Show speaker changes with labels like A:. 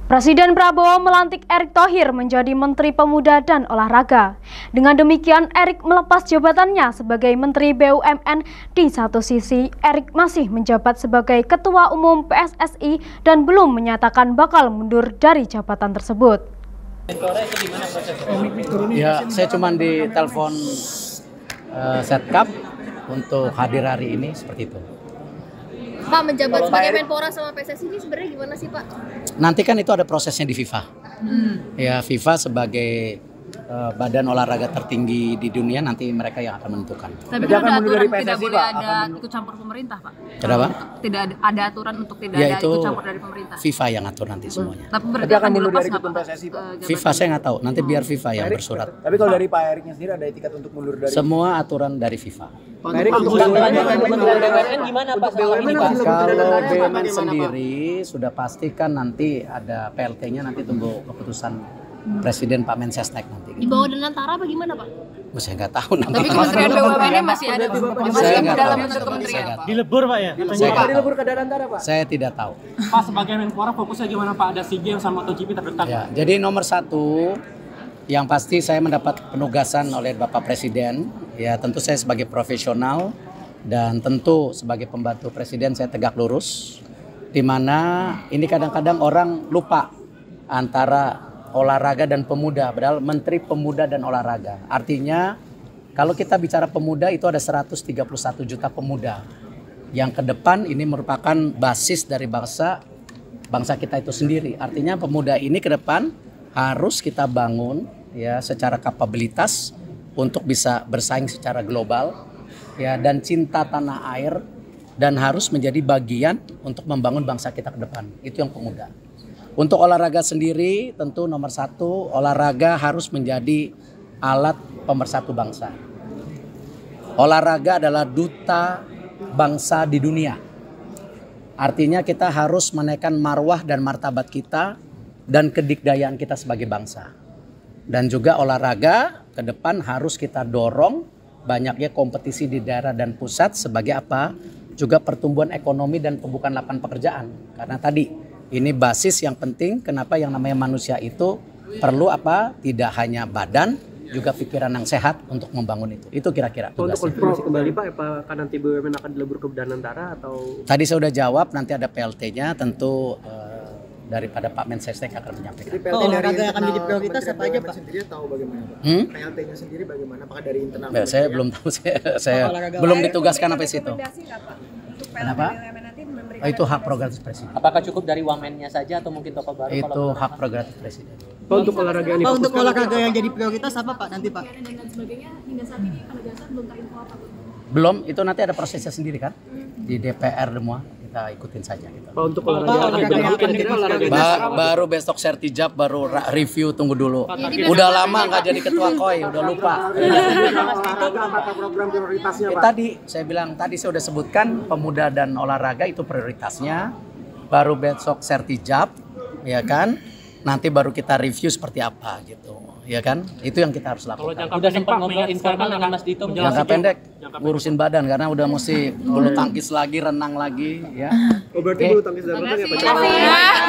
A: Presiden Prabowo melantik Erick Thohir menjadi Menteri Pemuda dan Olahraga. Dengan demikian, Erick melepas jabatannya sebagai Menteri BUMN. Di satu sisi, Erick masih menjabat sebagai Ketua Umum PSSI dan belum menyatakan bakal mundur dari jabatan tersebut.
B: Ya, saya cuma ditelepon Setkap untuk hadir hari ini seperti itu.
C: Pak, menjabat sebagai Menpora sama PSSI ini sebenarnya gimana sih, Pak?
B: Nanti kan itu ada prosesnya di FIFA. Ya, FIFA sebagai badan olahraga tertinggi di dunia, nanti mereka yang akan menentukan.
D: Tapi kan ada aturan tidak boleh ada ikut campur pemerintah, Pak.
B: Kenapa?
D: Tidak ada aturan untuk tidak
B: Ya,
D: ada
B: itu
D: ikut campur dari pemerintah.
B: FIFA yang atur nanti semuanya.
D: Tapi berarti akan dilepas nggak, Pak?
B: FIFA saya nggak tahu, nanti biar FIFA yang bersurat.
E: Tapi kalau dari Pak Eriknya sendiri ada etikat untuk mundur dari
B: Semua aturan dari FIFA.
E: Pak Erik untuk BUMN
F: gimana Pak selama ini Pak?
B: Kalau BUMN sendiri sudah pastikan nanti ada PLT-nya, nanti tunggu keputusan Presiden Pak Mensesnek nanti.
C: Di bawah Danantara apa gimana, Pak?
B: Saya nggak tahu nanti.
D: Tapi Kementerian BUMN masih ada
B: Saya nggak
D: dalam
B: tahu.
D: bentuk kementerian.
F: Dilebur Pak ya?
E: dilebur ke Danantara, Pak.
B: Saya tidak tahu.
F: Pak sebagai Menpora fokusnya gimana Pak? Ada SEA Games sama MotoGP terdekat.
B: Ya, jadi nomor satu yang pasti saya mendapat penugasan oleh Bapak Presiden. Ya, tentu saya sebagai profesional dan tentu sebagai pembantu Presiden saya tegak lurus. Di mana ini kadang-kadang orang lupa antara olahraga dan pemuda, padahal Menteri Pemuda dan Olahraga. Artinya kalau kita bicara pemuda itu ada 131 juta pemuda yang ke depan ini merupakan basis dari bangsa kita itu sendiri. Artinya pemuda ini ke depan harus kita bangun ya secara kapabilitas untuk bisa bersaing secara global ya, dan cinta tanah air, dan harus menjadi bagian untuk membangun bangsa kita ke depan. Itu yang pemuda. Untuk olahraga sendiri tentu nomor satu, olahraga harus menjadi alat pemersatu bangsa. Olahraga adalah duta bangsa di dunia. Artinya kita harus menaikkan marwah dan martabat kita dan kedikdayaan kita sebagai bangsa. Dan juga olahraga ke depan harus kita dorong banyaknya kompetisi di daerah dan pusat sebagai apa? Juga pertumbuhan ekonomi dan pembukaan lapangan pekerjaan. Karena tadi ini basis yang penting, kenapa yang namanya manusia itu perlu apa? Tidak hanya badan, juga pikiran yang sehat untuk membangun itu. Itu kira-kira tugasnya.
G: Untuk konfirmasi kembali Pak, apakah nanti BUMN akan dilebur ke Danantara atau?
B: Tadi saya sudah jawab, nanti ada PLT-nya, tentu daripada Pak Mensesnek akan menyampaikan.
E: olahraga akan jadi prioritas apa aja, Pak? Sendiri tahu bagaimana, Pak? PLT-nya sendiri bagaimana? Apakah dari internal?
B: Saya belum tahu, saya belum ditugaskan sampai situ. Kenapa? Itu hak prerogatif Presiden.
F: Apakah cukup dari wamennya saja atau mungkin tokoh baru?
B: Itu hak prerogatif Presiden.
G: Pak, untuk olahraga yang
E: Untuk olahraga yang jadi prioritas apa Pak nanti, Pak?
B: Belum, itu nanti ada prosesnya sendiri kan? Di DPR semua, kita ikutin saja gitu.
G: Pak, untuk olahraga
B: Baru besok sertijab, baru review, tunggu dulu. Udah lama nggak jadi ketua KOI, udah lupa.
E: Program prioritasnya, Pak?
B: Tadi saya bilang, tadi saya udah sebutkan pemuda dan olahraga itu prioritasnya. Baru besok sertijab, ya kan? Nanti baru kita review seperti apa gitu, ya kan? Itu yang kita harus lakukan.
F: Udah sempat ngobrol informal dengan Mas Dito.
B: Jangka pendek, ngurusin badan karena udah mesti bulu tangkis lagi, renang lagi, ya.
G: Oh, berarti bulu tangkis dan renang ya Pak?